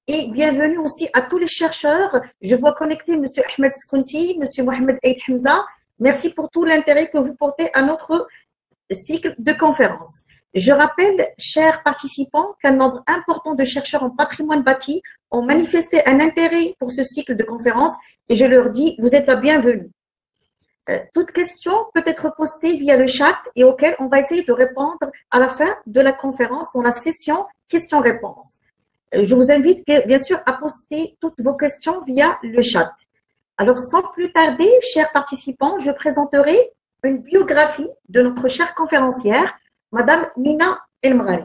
Et bienvenue aussi à tous les chercheurs. Je vois connecter M. Ahmed Skounti, M. Mohamed Eid Hamza. Merci pour tout l'intérêt que vous portez à notre cycle de conférences. Je rappelle, chers participants, qu'un nombre important de chercheurs en patrimoine bâti ont manifesté un intérêt pour ce cycle de conférences et je leur dis, vous êtes la bienvenue. Toute question peut être postée via le chat et auquel on va essayer de répondre à la fin de la conférence dans la session questions-réponses. Je vous invite bien sûr à poster toutes vos questions via le chat. Alors sans plus tarder, chers participants, je présenterai une biographie de notre chère conférencière, Madame Mina El-Mrari.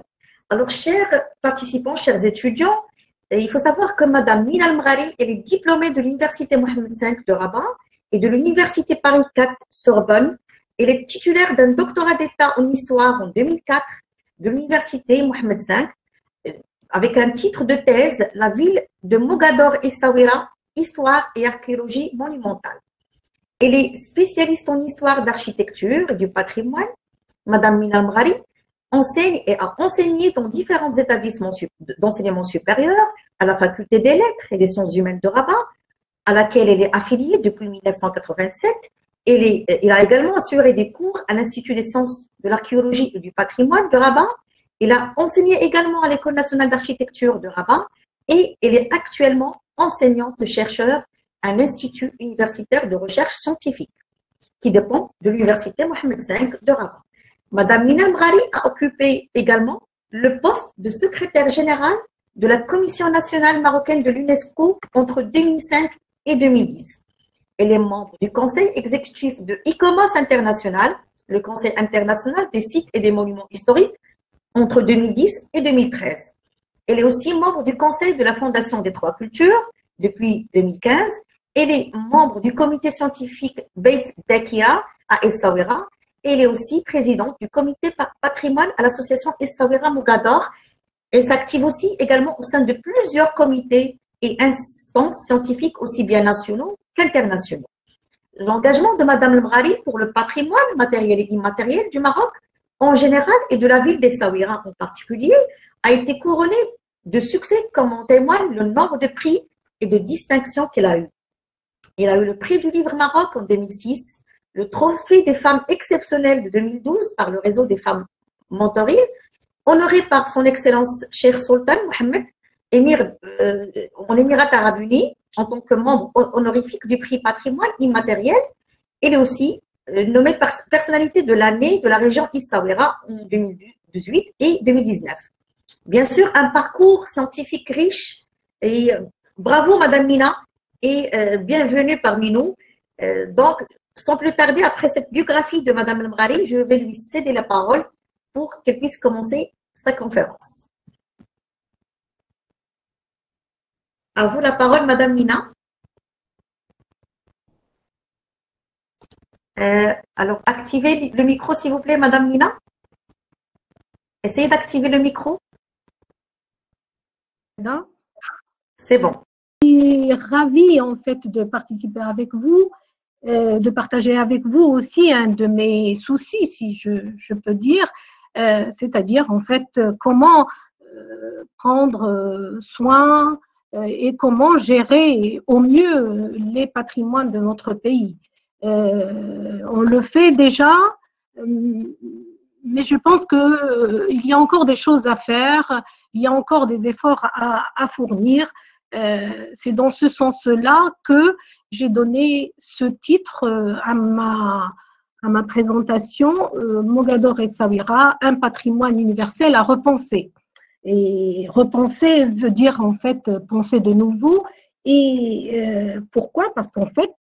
Alors chers participants, chers étudiants, il faut savoir que Madame Mina El-Mrari, elle est diplômée de l'Université Mohamed V de Rabat et de l'Université Paris 4 Sorbonne. Elle est titulaire d'un doctorat d'État en histoire en 2004 de l'Université Mohamed V avec un titre de thèse, la ville de Mogador Essaouira, histoire et archéologie monumentale. Elle est spécialiste en histoire d'architecture et du patrimoine. Madame Mina El-Mrari enseigne et a enseigné dans différents établissements d'enseignement supérieur, à la Faculté des Lettres et des Sciences humaines de Rabat, à laquelle elle est affiliée depuis 1987. Elle a également assuré des cours à l'Institut des sciences de l'archéologie et du patrimoine de Rabat. Elle a enseigné également à l'École nationale d'architecture de Rabat et elle est actuellement enseignante-chercheur à l'Institut universitaire de recherche scientifique qui dépend de l'Université Mohamed V de Rabat. Madame Mina El-Mrari a occupé également le poste de secrétaire générale de la Commission nationale marocaine de l'UNESCO entre 2005 et 2010. Elle est membre du conseil exécutif de ICOMOS International, le conseil international des sites et des monuments historiques, entre 2010 et 2013. Elle est aussi membre du conseil de la Fondation des Trois Cultures depuis 2015. Elle est membre du comité scientifique Beit Dakira à Essaouira. Elle est aussi présidente du comité patrimoine à l'association Essaouira Mogador. Elle s'active aussi également au sein de plusieurs comités et instances scientifiques aussi bien nationaux qu'internationaux. L'engagement de Madame El-Mrari pour le patrimoine matériel et immatériel du Maroc en général et de la ville d'Essaouira en particulier a été couronné de succès comme en témoigne le nombre de prix et de distinctions qu'elle a eu. Elle a eu le prix du livre Maroc en 2006, le trophée des femmes exceptionnelles de 2012 par le réseau des femmes mentoriles, honorée par son excellence Cheikh Sultan Mohamed, émir en Émirats arabes unis, en tant que membre honorifique du prix patrimoine immatériel. Elle est aussi nommée personnalité de l'année de la région Essaouira en 2018 et 2019. Bien sûr, un parcours scientifique riche et bravo Madame Mina et bienvenue parmi nous. Donc, sans plus tarder, après cette biographie de Madame El-Mrari, je vais lui céder la parole pour qu'elle puisse commencer sa conférence. À vous la parole, Madame Mina. Alors, activez le micro, s'il vous plaît, Madame Mina. Essayez d'activer le micro. C'est bon. Je suis ravie, en fait, de participer avec vous, de partager avec vous aussi un de mes soucis, si je peux dire, c'est-à-dire, en fait, comment prendre soin et comment gérer au mieux les patrimoines de notre pays. On le fait déjà, mais je pense qu'il y a encore des choses à faire, il y a encore des efforts à fournir. C'est dans ce sens-là que j'ai donné ce titre à ma présentation, Mogador Essaouira, un patrimoine universel à repenser. Et repenser veut dire en fait penser de nouveau. Et pourquoi? Parce qu'en fait,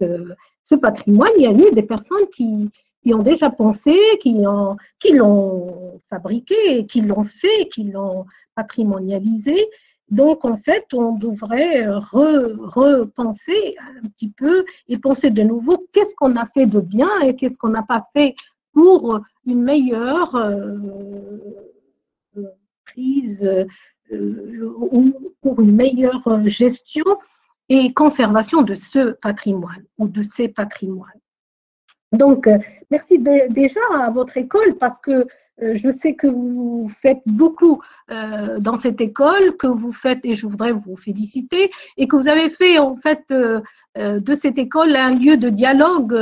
ce patrimoine, il y a eu des personnes qui ont déjà pensé, qui l'ont fabriqué, qui l'ont fait, qui l'ont patrimonialisé. Donc, en fait, on devrait repenser un petit peu et penser de nouveau qu'est-ce qu'on a fait de bien et qu'est-ce qu'on n'a pas fait pour une meilleure prise ou pour une meilleure gestion et conservation de ce patrimoine ou de ces patrimoines. Donc, merci déjà à votre école parce que Je sais que vous faites beaucoup dans cette école, que vous faites, et je voudrais vous féliciter, et que vous avez fait en fait de cette école un lieu de dialogue,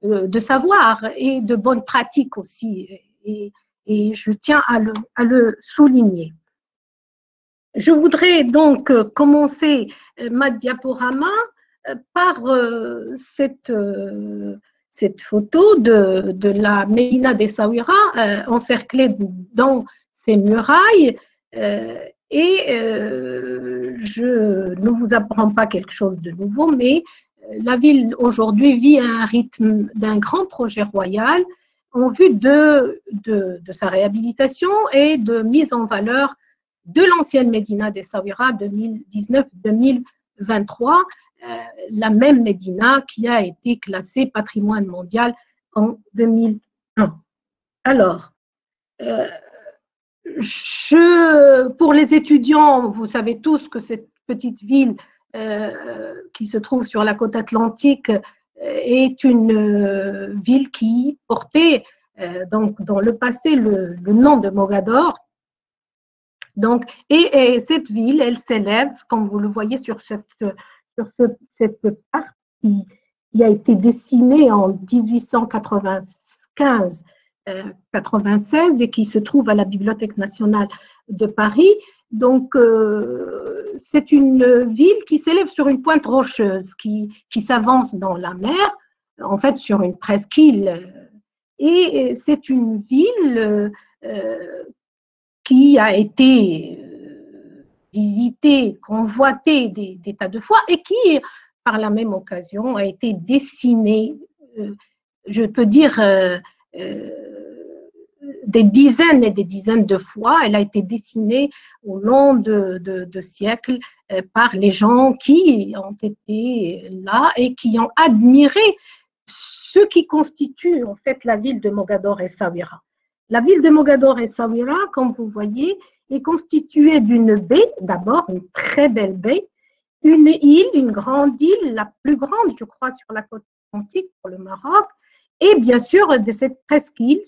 de savoir et de bonnes pratiques aussi. Et je tiens à le souligner. Je voudrais donc commencer ma diaporama par cette photo de la Médina d'Essaouira encerclée dans ses murailles. Je ne vous apprends pas quelque chose de nouveau, mais la ville aujourd'hui vit à un rythme d'un grand projet royal en vue de sa réhabilitation et de mise en valeur de l'ancienne Médina d'Essaouira 2019-2023, la même Médina qui a été classée patrimoine mondial en 2001. Alors, pour les étudiants, vous savez tous que cette petite ville qui se trouve sur la côte atlantique est une ville qui portait donc dans le passé le nom de Mogador. Donc, et cette ville, elle s'élève, comme vous le voyez sur cette carte qui a été dessinée en 1895-96 et qui se trouve à la Bibliothèque nationale de Paris. Donc, c'est une ville qui s'élève sur une pointe rocheuse, qui s'avance dans la mer, en fait sur une presqu'île. Et c'est une ville qui a été visitée, convoitée des tas de fois et qui, par la même occasion, a été dessinée, je peux dire, des dizaines et des dizaines de fois. Elle a été dessinée au long de siècles par les gens qui ont été là et qui ont admiré ce qui constitue en fait la ville de Mogador Essaouira. La ville de Mogador Essaouira, comme vous voyez, est constituée d'une baie, d'abord une très belle baie, une île, une grande île, la plus grande, je crois, sur la côte atlantique pour le Maroc, et bien sûr de cette presqu'île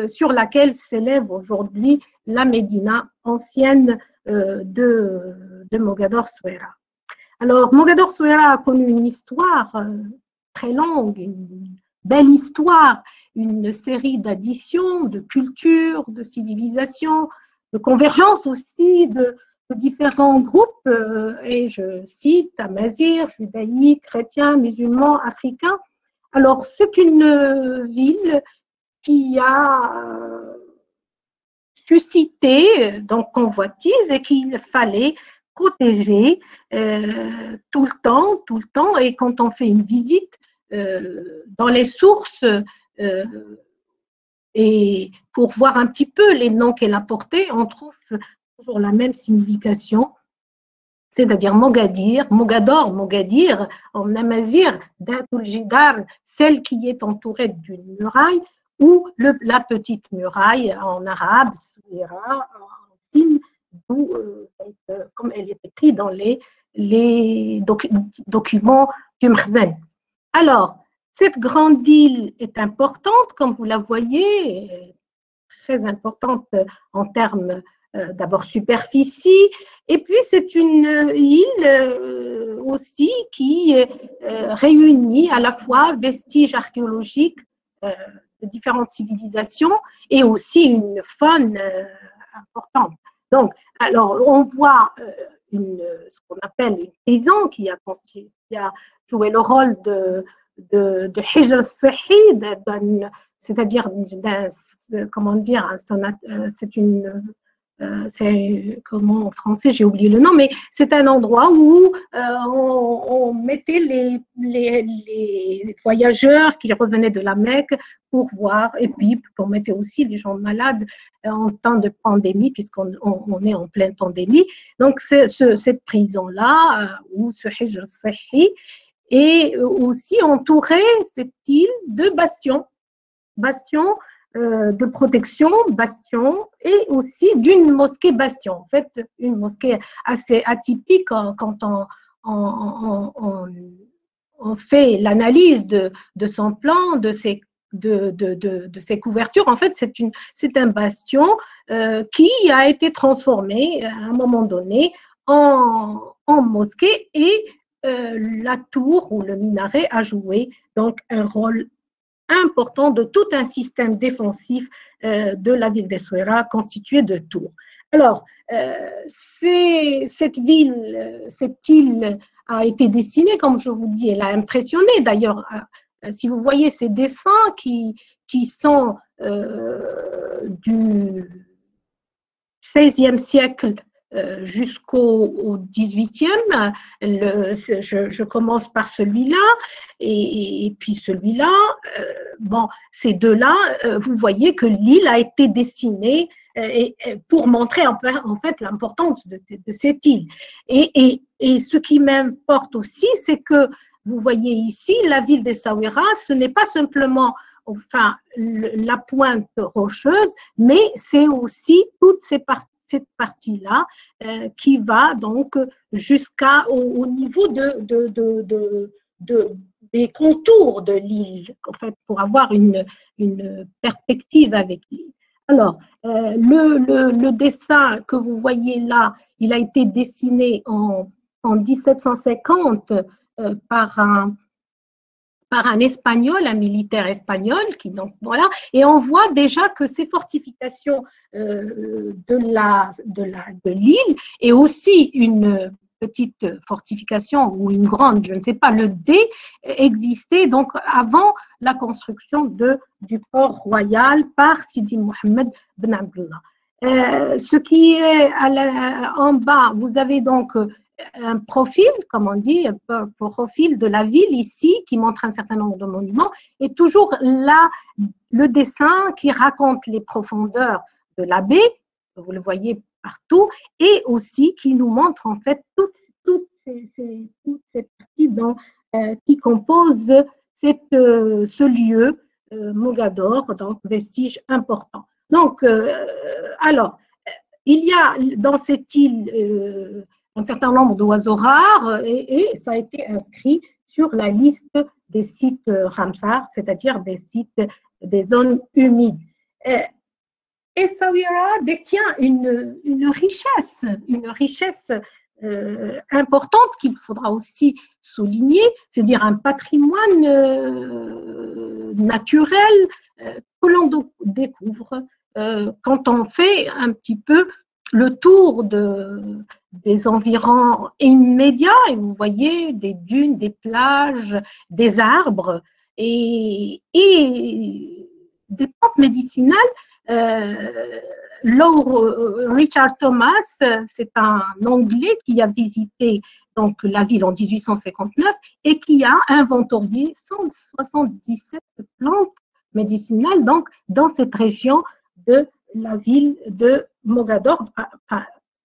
sur laquelle s'élève aujourd'hui la Médina ancienne de Mogador Souaira. Alors, Mogador Souaira a connu une histoire très longue, une belle histoire, une série d'additions, de cultures, de civilisations, de convergence aussi de différents groupes, et je cite Amazirs, judaïques, chrétiens, musulmans, africains. Alors, c'est une ville qui a suscité donc convoitise et qu'il fallait protéger tout le temps. Et quand on fait une visite dans les sources et pour voir un petit peu les noms qu'elle a portés, on trouve toujours la même signification, c'est-à-dire Mogadir, Mogador, Mogadir, en amazir, Datul Jidar, celle qui est entourée d'une muraille, ou la petite muraille en arabe, Souira, en signe, comme elle est écrite dans les documents du Mkhzen. Alors, cette grande île est importante, comme vous la voyez, très importante en termes d'abord superficie, et puis c'est une île aussi qui réunit à la fois vestiges archéologiques de différentes civilisations et aussi une faune importante. Donc, alors, on voit ce qu'on appelle une prison qui a joué le rôle de Hijr Sihi, c'est-à-dire, comment dire, c'est comment en français, j'ai oublié le nom, mais c'est un endroit où on mettait les voyageurs qui revenaient de la Mecque pour voir, et puis on mettait aussi les gens malades en temps de pandémie, puisqu'on est en pleine pandémie. Donc, cette prison-là, ou ce Hijr Sihi, et aussi entourait cette île de bastions de protection, bastions, et aussi d'une mosquée bastion. En fait, une mosquée assez atypique quand on fait l'analyse de son plan, de de ces couvertures. En fait, c'est un bastion qui a été transformé à un moment donné en mosquée et la tour ou le minaret a joué donc un rôle important de tout un système défensif de la ville d'Essaouira constitué de tours. Alors, cette île a été dessinée, comme je vous dis, elle a impressionné. D'ailleurs, si vous voyez ces dessins qui sont du XVIe siècle jusqu'au XVIIIe, je commence par celui-là et puis celui-là. Bon, ces deux-là, vous voyez que l'île a été dessinée pour montrer en fait l'importance de cette île. Et ce qui m'importe aussi, c'est que vous voyez ici, la ville d'Essaouira, ce n'est pas simplement la pointe rocheuse, mais c'est aussi toute cette partie-là qui va donc jusqu'au niveau des contours de l'île, en fait, pour avoir une perspective avec l'île. Alors, le dessin que vous voyez là, il a été dessiné en 1750 par un Espagnol, un militaire espagnol, et on voit déjà que ces fortifications de l'île et aussi une petite fortification ou une grande, je ne sais pas, le D existait donc avant la construction du port royal par Sidi Mohammed Ben Abdullah. Ce qui est en bas, vous avez donc un profil, comme on dit, un profil de la ville ici qui montre un certain nombre de monuments et toujours là le dessin qui raconte les profondeurs de la baie, vous le voyez partout, et aussi qui nous montre en fait toutes ces parties qui composent ce lieu Mogador, donc vestige important. Donc, alors, il y a dans cette île un certain nombre d'oiseaux rares et ça a été inscrit sur la liste des sites Ramsar, c'est-à-dire des zones humides. Essaouira détient une richesse importante qu'il faudra aussi souligner, c'est-à-dire un patrimoine naturel que l'on découvre quand on fait un petit peu le tour des environs immédiats, et vous voyez des dunes, des plages, des arbres et des plantes médicinales. Richard Thomas, c'est un Anglais qui a visité donc la ville en 1859 et qui a inventorié 177 plantes médicinales donc dans cette région de la ville de Mogador.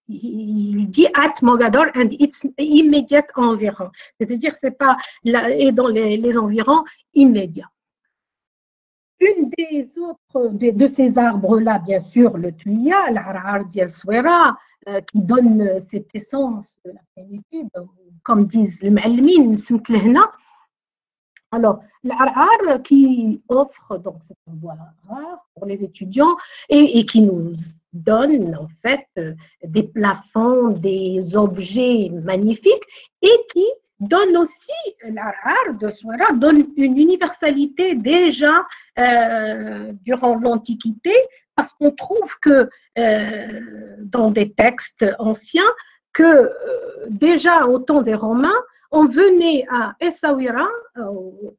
Il dit at Mogador and its immediate environ, c'est-à-dire c'est pas et dans les environs immédiats. Une des autres de ces arbres-là, bien sûr, le tuya, l'Arar d'Yelswera, qui donne cette essence de la plénitude, comme disent les Ma'almin, alors, l'Arar qui offre, donc c'est un bois rare pour les étudiants et qui nous donne en fait des plafonds, des objets magnifiques et qui donne aussi, l'Arar de Souera donne une universalité déjà durant l'Antiquité parce qu'on trouve que dans des textes anciens que déjà au temps des Romains, on venait à Essaouira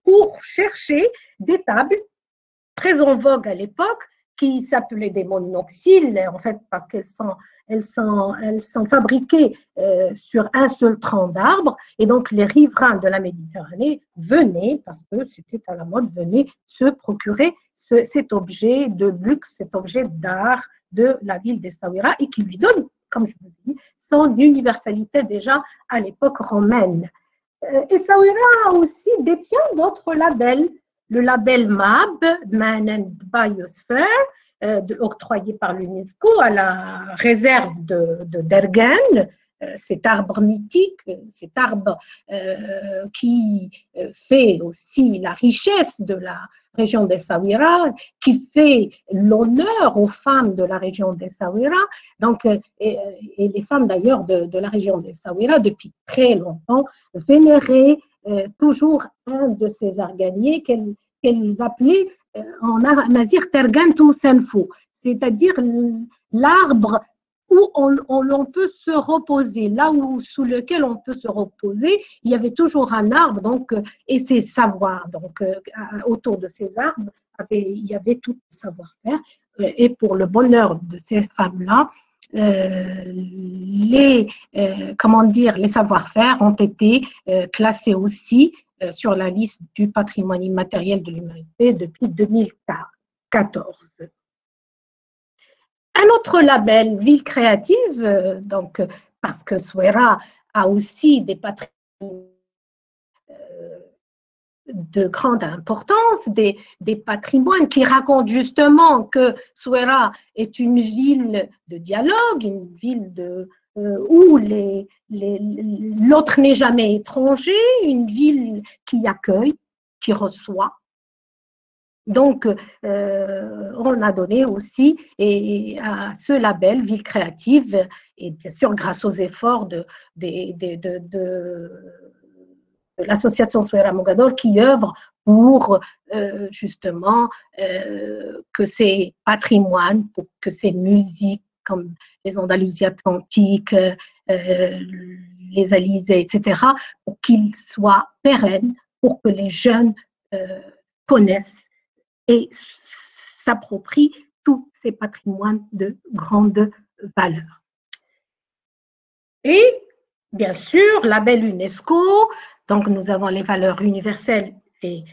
pour chercher des tables très en vogue à l'époque qui s'appelaient des monoxyles, en fait, parce qu'elles sont fabriquées sur un seul tronc d'arbre. Et donc, les riverains de la Méditerranée venaient, parce que c'était à la mode, venaient se procurer cet objet de luxe, cet objet d'art de la ville d'Essaouira et qui lui donne, comme je vous dis, son universalité déjà à l'époque romaine. Essaouira aussi détient d'autres labels. Le label MAB, Man and Biosphere, octroyé par l'UNESCO à la réserve de Dergen, cet arbre mythique, cet arbre qui fait aussi la richesse de la région d'Essaouira, qui fait l'honneur aux femmes de la région d'Essaouira. Donc, et les femmes d'ailleurs de la région d'Essaouira, depuis très longtemps, vénéraient toujours un de ces arganiers qu'elles appelaient en amazigh Tergantou Senfou, c'est-à-dire l'arbre où on peut se reposer, là où sous lequel on peut se reposer, il y avait toujours un arbre, donc, et ces savoirs. Donc, autour de ces arbres, il y avait tout le savoir-faire. Et pour le bonheur de ces femmes-là, les savoir-faire ont été classés aussi sur la liste du patrimoine immatériel de l'humanité depuis 2014. Un autre label, Ville créative, donc, parce que Souaira a aussi des patrimoines de grande importance, des patrimoines qui racontent justement que Souaira est une ville de dialogue, une ville où l'autre n'est jamais étranger, une ville qui accueille, qui reçoit. Donc, on a donné aussi à ce label Ville créative, et bien sûr grâce aux efforts de l'association Souaira Mogador qui œuvre pour justement que ces patrimoines, pour que ces musiques comme les Andalousies atlantiques, les Alizés, etc., pour qu'ils soient pérennes, pour que les jeunes connaissent et s'approprient tous ces patrimoines de grande valeur. Et bien sûr, label UNESCO, donc nous avons les valeurs universelles et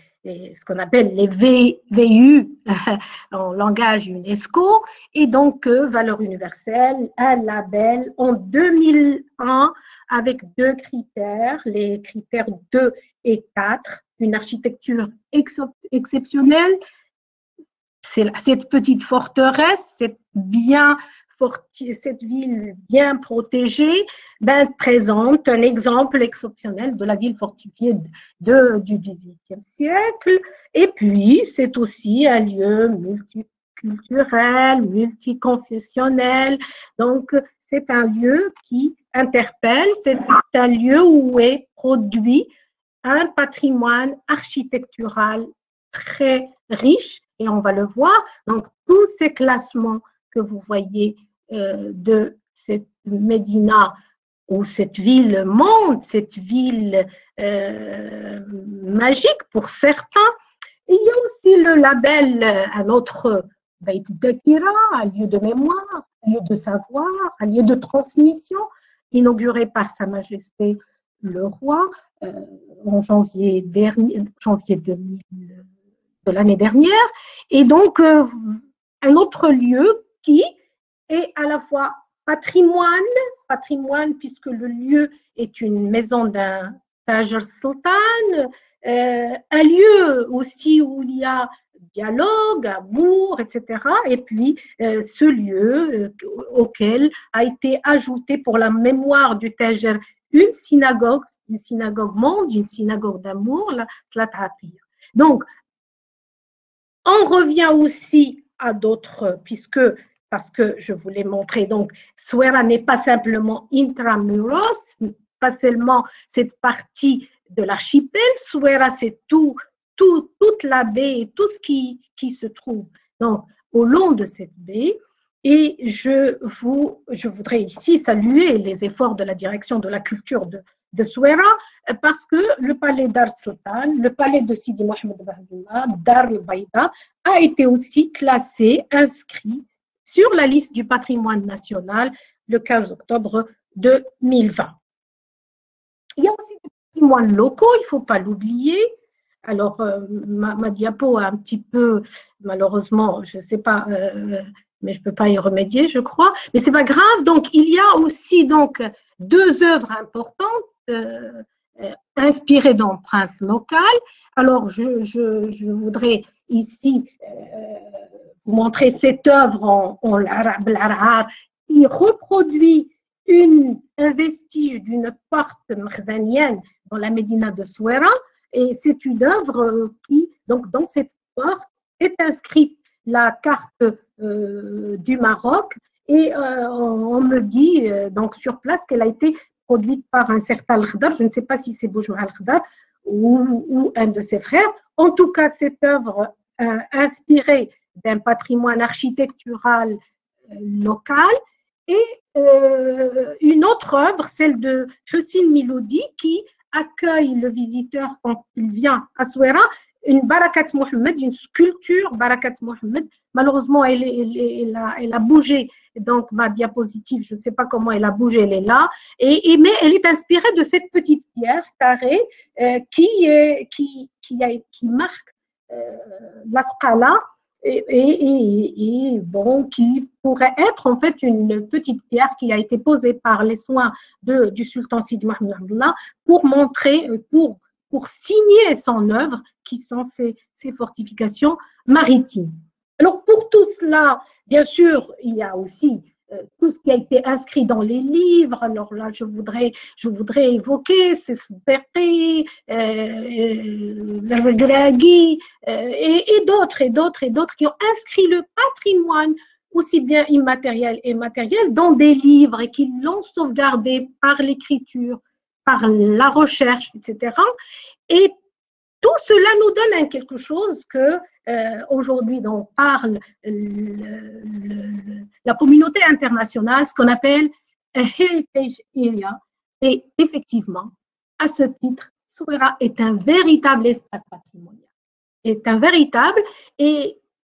ce qu'on appelle les VU en langage UNESCO, et donc valeurs universelles, un label en 2001 avec 2 critères, les critères 2 et 4, une architecture exceptionnelle, cette petite forteresse, cette ville bien protégée, présente un exemple exceptionnel de la ville fortifiée du XVIIIe siècle. Et puis, c'est aussi un lieu multiculturel, multiconfessionnel. Donc, c'est un lieu qui interpelle, c'est un lieu où est produit un patrimoine architectural très riche, et on va le voir. Donc, tous ces classements que vous voyez de cette Médina, ou cette ville monde, cette ville magique pour certains. Il y a aussi le label, un autre Beit Dakira, un lieu de mémoire, un lieu de savoir, un lieu de transmission, inauguré par Sa Majesté le Roi en janvier 2000, de l'année dernière. Et donc, un autre lieu qui est à la fois patrimoine puisque le lieu est une maison d'un Taj Sultan, un lieu aussi où il y a dialogue, amour, etc. Et puis ce lieu auquel a été ajouté pour la mémoire du Tajer une synagogue monde, une synagogue d'amour, la Tlat'atir. Donc, on revient aussi à d'autres, parce que je voulais montrer, donc, Souaira n'est pas simplement intramuros, pas seulement cette partie de l'archipel, Souaira, c'est toute la baie et tout ce qui se trouve donc, au long de cette baie. Et je voudrais ici saluer les efforts de la direction de la culture de Souaira, parce que le palais d'Ar Sultan, le palais de Sidi Mohamed Bahdouna, Dar al-Baïda, a été aussi classé, inscrit sur la liste du patrimoine national le 15 octobre 2020. Il y a aussi des patrimoines locaux, il ne faut pas l'oublier. Alors, ma diapo a un petit peu, malheureusement, je ne sais pas, mais je ne peux pas y remédier, je crois. Mais ce n'est pas grave. Donc, il y a aussi donc, 2 œuvres importantes inspirées d'empreintes locales. Alors, je voudrais ici vous montrer cette œuvre en l'arabe qui reproduit un vestige d'une porte makhzanienne dans la Médina de Souera, et c'est une œuvre qui, donc dans cette porte, est inscrite la carte du Maroc, et on me dit donc sur place qu'elle a été produite par un certain Al-Khdar, je ne sais pas si c'est Boujma Al-Khdar ou un de ses frères. En tout cas, cette œuvre inspirée d'un patrimoine architectural local, et une autre œuvre, celle de Hussein Miloudi, qui accueille le visiteur quand il vient à Souera, une Barakat Mohammed, une sculpture Barakat Mohammed. Malheureusement, elle a bougé, donc ma diapositive, je ne sais pas comment elle a bougé, elle est là, mais elle est inspirée de cette petite pierre carrée qui marque la Scala, et bon, qui pourrait être en fait une petite pierre qui a été posée par les soins du sultan Sidi Mohamed Abdullah pour montrer, pour signer son œuvre, qui sont ces fortifications maritimes. Alors pour tout cela, bien sûr, il y a aussi tout ce qui a été inscrit dans les livres. Alors là, je voudrais évoquer Sesberi, Gragui et d'autres qui ont inscrit le patrimoine aussi bien immatériel et matériel dans des livres et qui l'ont sauvegardé par l'écriture, par la recherche, etc. Et tout cela nous donne quelque chose que aujourd'hui dont parle la communauté internationale, ce qu'on appelle un heritage area. Et effectivement, à ce titre, Souera est un véritable espace patrimonial. Est un véritable, et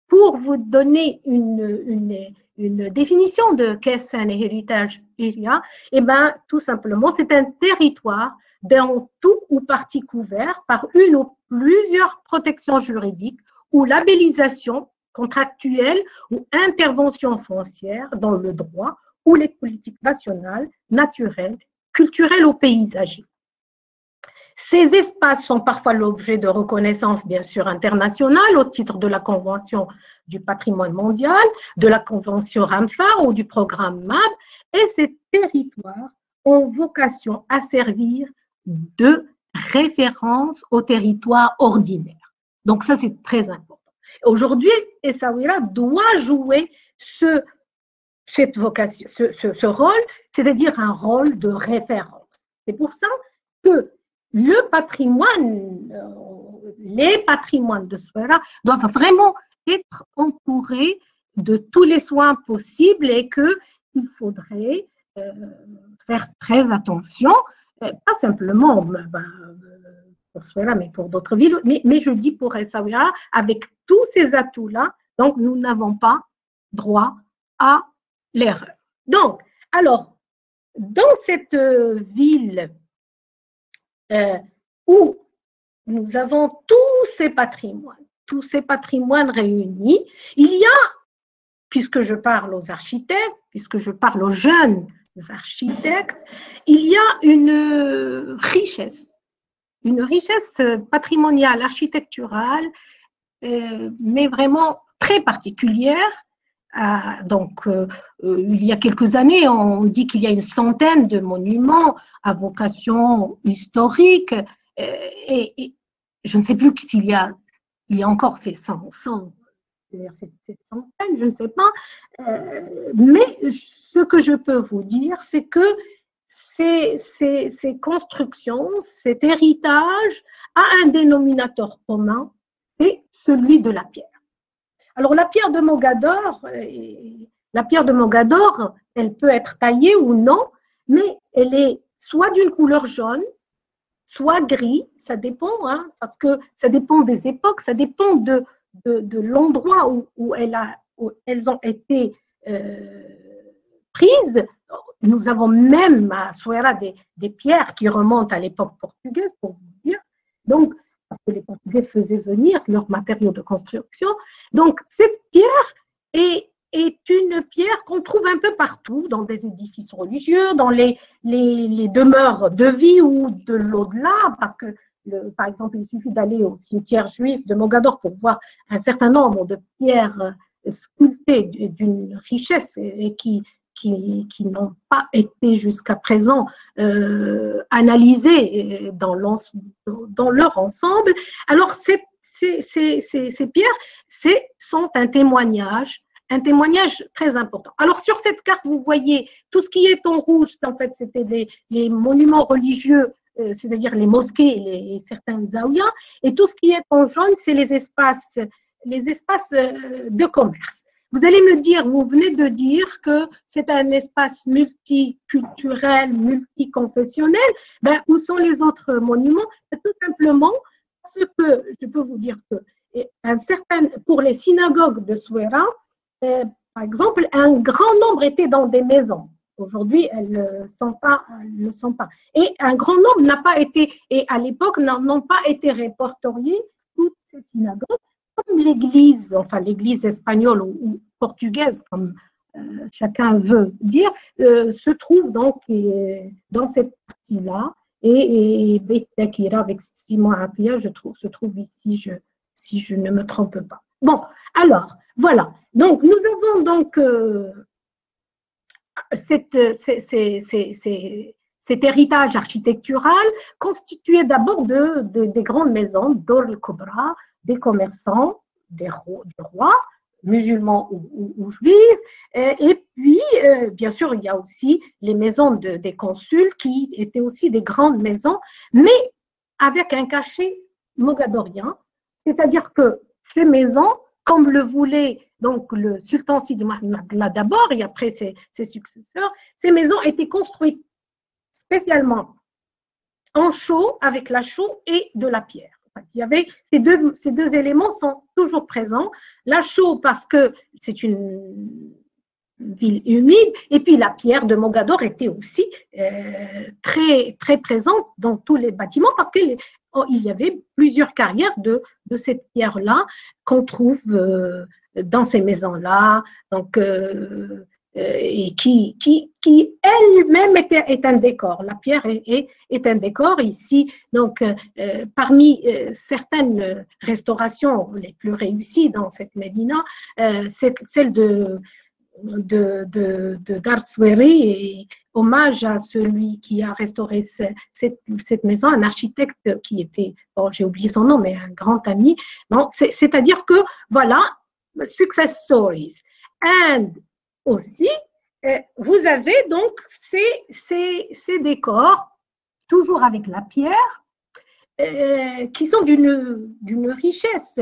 pour vous donner une définition de qu'est-ce un heritage area, eh ben, tout simplement, c'est un territoire d'un tout ou partie couvert par une ou plusieurs protections juridiques ou labellisation contractuelle ou intervention foncière dans le droit ou les politiques nationales, naturelles, culturelles ou paysagères. Ces espaces sont parfois l'objet de reconnaissance, bien sûr, internationale au titre de la Convention du patrimoine mondial, de la Convention Ramsar ou du programme MAB, et ces territoires ont vocation à servir de référence au territoire ordinaire. Donc ça, c'est très important. Aujourd'hui, Essaouira doit jouer cette vocation, ce rôle, c'est-à-dire un rôle de référence. C'est pour ça que le patrimoine, les patrimoines de Souera doivent vraiment être entourés de tous les soins possibles, et qu'il faudrait faire très attention, pas simplement pour Souera, mais pour d'autres villes, mais je dis pour Essaouira, avec tous ces atouts-là, donc nous n'avons pas droit à l'erreur. Donc, alors, dans cette ville où nous avons tous ces patrimoines réunis, il y a, puisque je parle aux architectes, puisque je parle aux jeunes architectes, il y a une richesse patrimoniale, architecturale, mais vraiment très particulière. Donc, il y a quelques années, on dit qu'il y a une centaine de monuments à vocation historique, et je ne sais plus s'il y a encore ces 100 cette centaine, je ne sais pas, mais ce que je peux vous dire, c'est que ces constructions, cet héritage a un dénominateur commun, c'est celui de la pierre. Alors la pierre de Mogador, elle peut être taillée ou non, mais elle est soit d'une couleur jaune, soit gris, ça dépend, parce que ça dépend des époques, ça dépend de l'endroit où elles ont été prises. Nous avons même à Souera des pierres qui remontent à l'époque portugaise, pour vous dire. Donc, parce que les Portugais faisaient venir leurs matériaux de construction. Donc, cette pierre est une pierre qu'on trouve un peu partout, dans des édifices religieux, dans les demeures de vie ou de l'au-delà, parce que, par exemple, il suffit d'aller au cimetière juif de Mogador pour voir un certain nombre de pierres sculptées d'une richesse et qui qui n'ont pas été jusqu'à présent analysées dans leur ensemble. Alors, ces pierres sont un témoignage très important. Alors, sur cette carte, vous voyez tout ce qui est en rouge, en fait, c'était les monuments religieux, c'est-à-dire les mosquées et certains zawiyas, et tout ce qui est en jaune, c'est les espaces de commerce. Vous allez me dire, vous venez de dire que c'est un espace multiculturel, multiconfessionnel. Ben, où sont les autres monuments? Tout simplement parce que je peux vous dire que pour les synagogues de Souera, par exemple, un grand nombre étaient dans des maisons. Aujourd'hui, elles ne sont pas. Et un grand nombre n'a pas été, et à l'époque, n'ont pas été répertoriées toutes ces synagogues. Comme l'église, enfin l'église espagnole ou portugaise, comme chacun veut dire, se trouve donc dans cette partie-là. Et Beit Takira avec Simon Atia, se trouve ici, si je ne me trompe pas. Bon, alors, voilà. Donc, nous avons donc cet héritage architectural constitué d'abord des grandes maisons, Dor el-Kobra, des commerçants, des rois, musulmans ou juifs, et puis, bien sûr, il y a aussi les maisons des consuls qui étaent aussi des grandes maisons, mais avec un cachet mogadorien, c'est-à-dire que ces maisons, comme le voulait donc le sultan Sidi Mohamed d'abord et après ses successeurs, ces maisons étaient construites spécialement en chaux, avec la chaux et de la pierre. Il y avait ces deux éléments sont toujours présents. La chaux parce que c'est une ville humide, et puis la pierre de Mogador était aussi très, très présente dans tous les bâtiments parce qu'il y avait plusieurs carrières de cette pierre-là qu'on trouve dans ces maisons-là, donc, et qui elle-même est un décor. La pierre est un décor ici. Donc, parmi certaines restaurations les plus réussies dans cette Médina, c'est celle de Dar Soueri, et hommage à celui qui a restauré cette maison, un architecte qui était, bon, j'ai oublié son nom, mais un grand ami. Bon, c'est-à-dire que, voilà, success stories. And aussi, vous avez donc ces décors, toujours avec la pierre, qui sont d'une richesse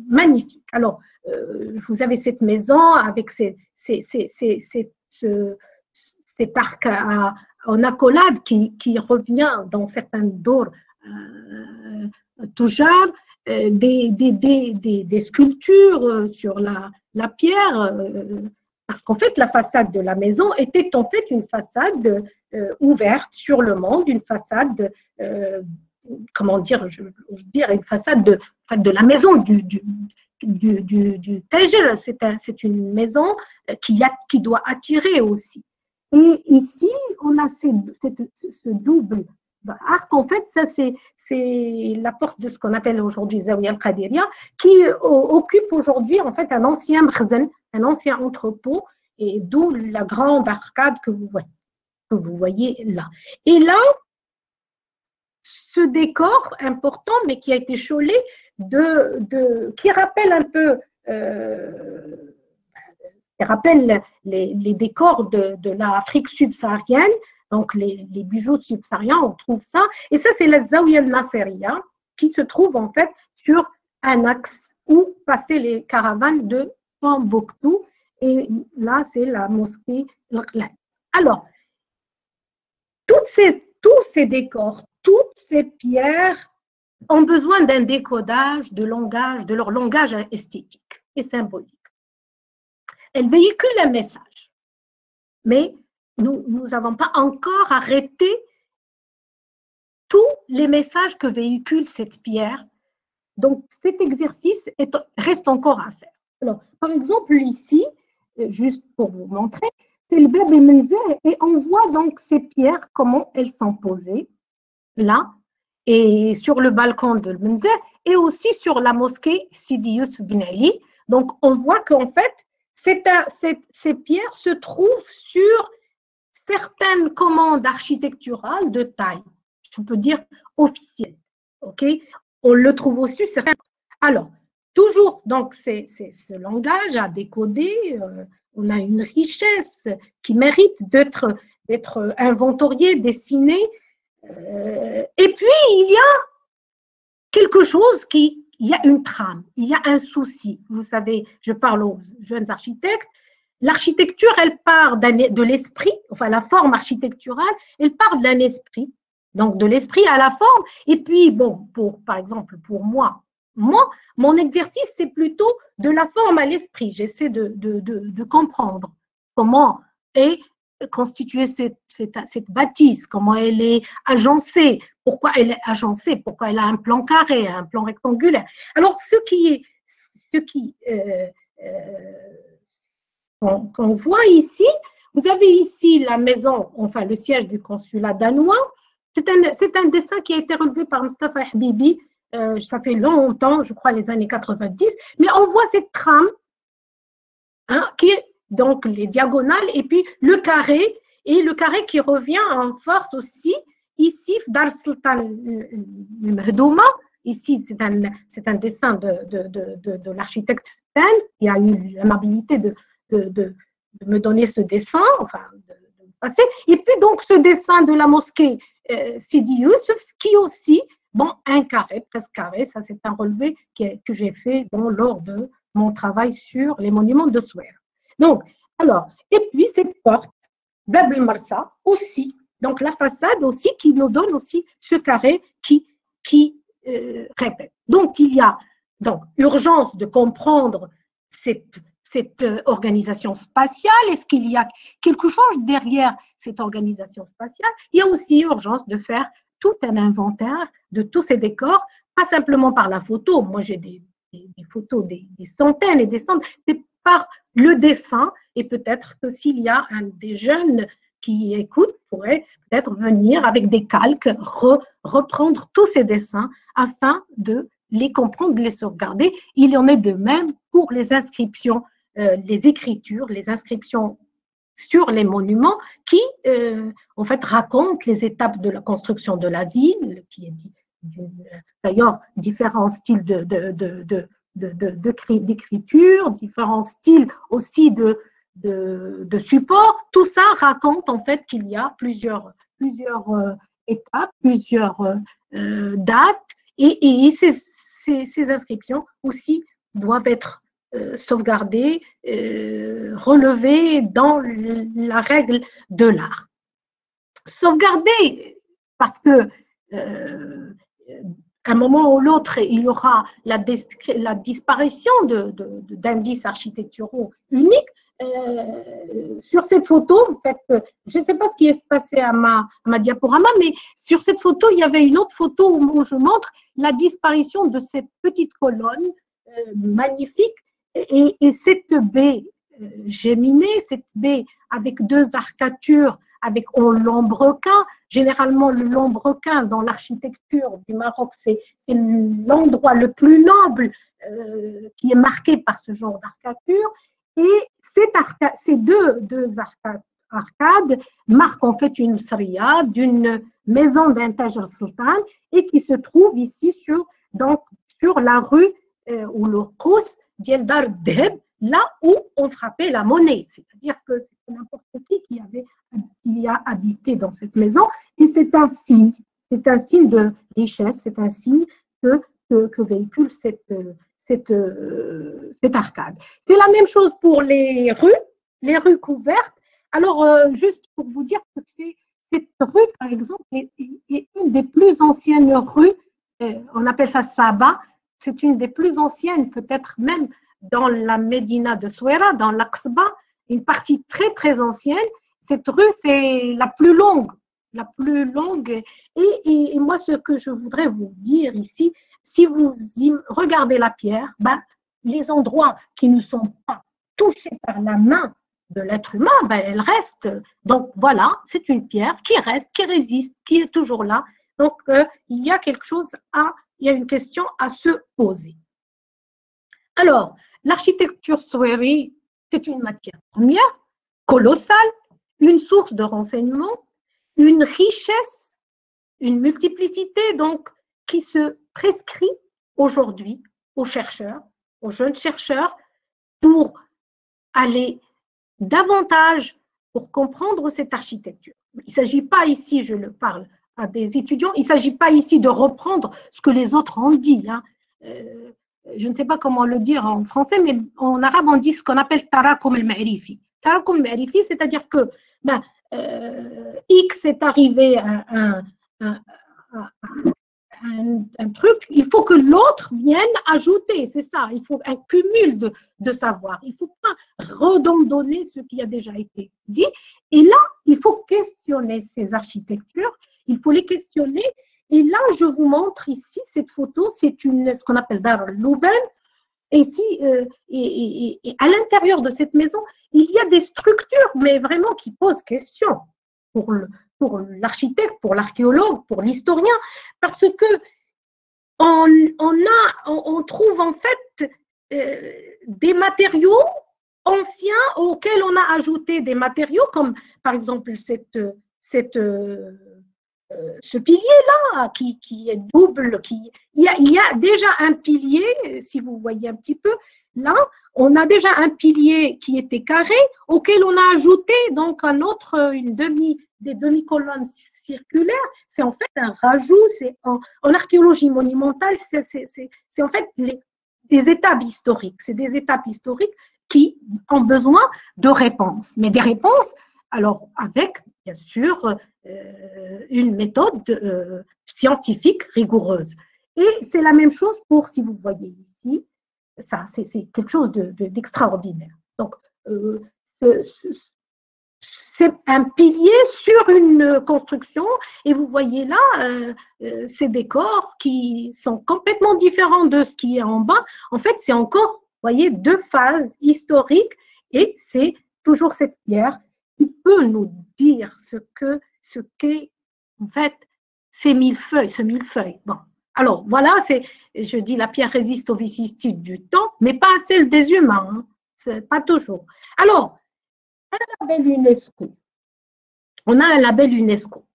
magnifique. Alors, vous avez cette maison avec cet arc en accolade qui revient dans certains dors Toujar, des sculptures sur la pierre, parce qu'en fait, la façade de la maison était en fait une façade ouverte sur le monde, une façade, comment dire, je veux dire, une façade de la maison du Tajer. C'est une maison qui doit attirer aussi. Et ici, on a ce double arc. En fait, ça, c'est la porte de ce qu'on appelle aujourd'hui Zawiya al-Qadiria, qui occupe aujourd'hui, en fait, un ancien mkhzen, un ancien entrepôt, et d'où la grande arcade que vous voyez là. Et là, ce décor important, mais qui a été cholé, qui rappelle un peu les décors de l'Afrique subsaharienne, donc les bijoux subsahariens, on trouve ça. Et ça, c'est la Zawiya al-Nasiriya, qui se trouve en fait sur un axe où passaient les caravanes de Tombouctou. Et là, c'est la mosquée L'Aqlan. Alors, tous ces décors, toutes ces pierres ont besoin d'un décodage de leur langage esthétique et symbolique. Elles véhiculent un message, mais nous n'avons pas encore arrêté tous les messages que véhicule cette pierre. Donc, cet exercice reste encore à faire. Alors, par exemple, ici, juste pour vous montrer, c'est le Bab el-Menzeh, et on voit donc ces pierres, comment elles sont posées, là, et sur le balcon de Menzeh, et aussi sur la mosquée Sidi Youssef bin Ali. Donc, on voit qu'en fait, Ces pierres se trouvent sur certaines commandes architecturales de taille, je peux dire officielle. Okay, on le trouve aussi sur certaines. Alors, toujours, donc, c'est ce langage à décoder. On a une richesse qui mérite d'être inventoriée, dessinée. Et puis, il y a quelque chose il y a une trame, il y a un souci. Vous savez, je parle aux jeunes architectes. L'architecture, elle part de l'esprit, enfin la forme architecturale, elle part d'un esprit, donc de l'esprit à la forme. Et puis, bon, par exemple, pour moi, mon exercice, c'est plutôt de la forme à l'esprit. J'essaie de comprendre comment est constituée cette bâtisse, comment elle est agencée, pourquoi elle est agencée, pourquoi elle a un plan carré, un plan rectangulaire. Alors, qu'on voit ici, vous avez ici la maison, enfin le siège du consulat danois. C'est un dessin qui a été relevé par Mustafa Habibi, ça fait longtemps, je crois les années 90, mais on voit cette trame, hein, qui est donc les diagonales et puis le carré qui revient en force aussi ici Dar Sultan Mehdouma. Ici, c'est un dessin de l'architecte Fen qui a eu l'amabilité de me donner ce dessin, enfin, de me passer. Et puis, donc, ce dessin de la mosquée Sidi Youssef, qui aussi, bon, un carré, presque carré, ça c'est un relevé que j'ai fait bon, lors de mon travail sur les monuments de Souer. Donc, alors, et puis cette porte, Bab el-Marsa aussi, donc la façade aussi qui nous donne aussi ce carré qui répète. Donc, il y a donc urgence de comprendre cette organisation spatiale. Est-ce qu'il y a quelque chose derrière cette organisation spatiale? Il y a aussi urgence de faire tout un inventaire de tous ces décors, pas simplement par la photo. Moi, j'ai des photos, des centaines et des centaines. C'est par le dessin, et peut-être que s'il y a des jeunes qui écoutent, pourraient peut-être venir avec des calques, reprendre tous ces dessins afin de les comprendre, de les sauvegarder. Il en est de même pour les inscriptions, les écritures, les inscriptions sur les monuments qui, en fait, racontent les étapes de la construction de la ville, qui est d'ailleurs différents styles d'écriture, différents styles aussi de support. Tout ça raconte en fait qu'il y a plusieurs étapes, plusieurs dates, et ces inscriptions aussi doivent être sauvegardées, relevées dans la règle de l'art. Sauvegarder parce que à un moment ou l'autre, il y aura la disparition d'indices architecturaux uniques. Sur cette photo, en fait, je ne sais pas ce qui est passé à ma diaporama, mais sur cette photo, il y avait une autre photo où je montre la disparition de cette petite colonne magnifique et cette baie géminée, cette baie avec deux arcatures, avec lambrequin. Généralement, le lambrequin dans l'architecture du Maroc, c'est l'endroit le plus noble qui est marqué par ce genre d'arcature. Et ces deux arcades marquent en fait une sria d'une maison d'un Taj al-Sultan et qui se trouve ici sur la rue ou le Kous d'Eldar Deb, là où on frappait la monnaie. C'est-à-dire que c'est n'importe qui a habité dans cette maison, et c'est un signe de richesse, c'est un signe que véhicule cette arcade. C'est la même chose pour les rues couvertes. Alors, juste pour vous dire que cette rue, par exemple, est une des plus anciennes rues, on appelle ça Saba, c'est une des plus anciennes, peut-être même dans la Médina de Souera, dans l'Aqsba, une partie très, très ancienne. Cette rue, c'est la plus longue. Et moi, ce que je voudrais vous dire ici, si vous regardez la pierre, les endroits qui ne sont pas touchés par la main de l'être humain, elle reste. Donc voilà, c'est une pierre qui reste, qui résiste, qui est toujours là. Donc il y a une question à se poser. Alors, l'architecture Soueri, c'est une matière première colossale, une source de renseignement, une richesse, une multiplicité donc qui se prescrit aujourd'hui aux chercheurs, aux jeunes chercheurs, pour aller davantage pour comprendre cette architecture. Il ne s'agit pas ici, je le parle à des étudiants, il ne s'agit pas ici de reprendre ce que les autres ont dit. Je ne sais pas comment le dire en français, mais en arabe, on dit ce qu'on appelle tarakum al-ma'rifi. Tarakum al-ma'rifi, c'est-à-dire que X est arrivé à un truc, il faut que l'autre vienne ajouter, c'est ça, il faut un cumul de savoir, il ne faut pas redonner ce qui a déjà été dit, et là, il faut questionner ces architectures, il faut les questionner, et là, je vous montre ici, cette photo, c'est ce qu'on appelle Dar al-Louben, et à l'intérieur de cette maison, il y a des structures, mais vraiment qui posent question pour l'architecte, pour l'archéologue, pour l'historien, parce que on trouve en fait des matériaux anciens auxquels on a ajouté des matériaux, comme par exemple ce pilier-là, qui est double. Il y a déjà un pilier, si vous voyez un petit peu, là, on a déjà un pilier qui était carré, auquel on a ajouté donc un autre, des demi-colonnes circulaires. C'est en fait un rajout, en archéologie monumentale, c'est en fait des étapes historiques. C'est des étapes historiques qui ont besoin de réponses. Mais des réponses, alors avec, bien sûr, une méthode scientifique rigoureuse. Et c'est la même chose pour, si vous voyez ici, ça, c'est quelque chose d'extraordinaire. Donc, c'est un pilier sur une construction, et vous voyez là ces décors qui sont complètement différents de ce qui est en bas. En fait, c'est encore, vous voyez, deux phases historiques, et c'est toujours cette pierre qui peut nous dire ce qu'est en fait ce millefeuille. Bon. Alors, voilà, je dis la pierre résiste aux vicissitudes du temps, mais pas à celles des humains, hein. C'est pas toujours. Alors, un label UNESCO. On a un label UNESCO.